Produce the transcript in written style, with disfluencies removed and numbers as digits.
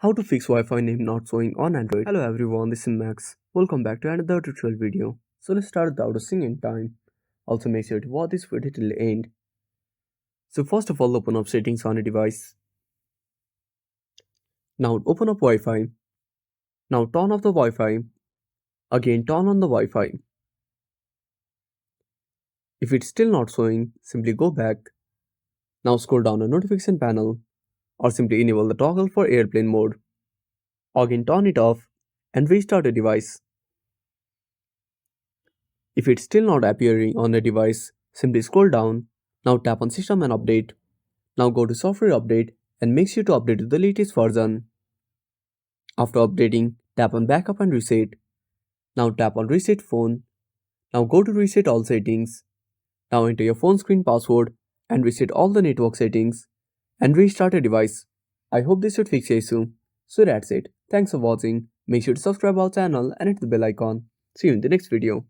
How to fix Wi-Fi name not showing on Android. Hello everyone, this is Max. Welcome back to another tutorial video. So let's start without wasting any time. Also make sure to watch this video till the end. So first of all, open up settings on a device. Now open up Wi-Fi. Now turn off the Wi-Fi. Again turn on the Wi-Fi. If it's still not showing, simply go back. Now scroll down the notification panel or simply enable the toggle for airplane mode. Again turn it off and restart the device. If it's still not appearing on the device, simply scroll down. Now tap on System and Update. Now go to Software Update and make sure to update to the latest version. After updating, tap on Backup and Reset. Now tap on Reset Phone. Now go to Reset All Settings. Now enter your phone screen password and reset all the network settings and restart your device. I hope this should fix your issue. So that's it. Thanks for watching. Make sure to subscribe our channel and hit the bell icon. See you in the next video.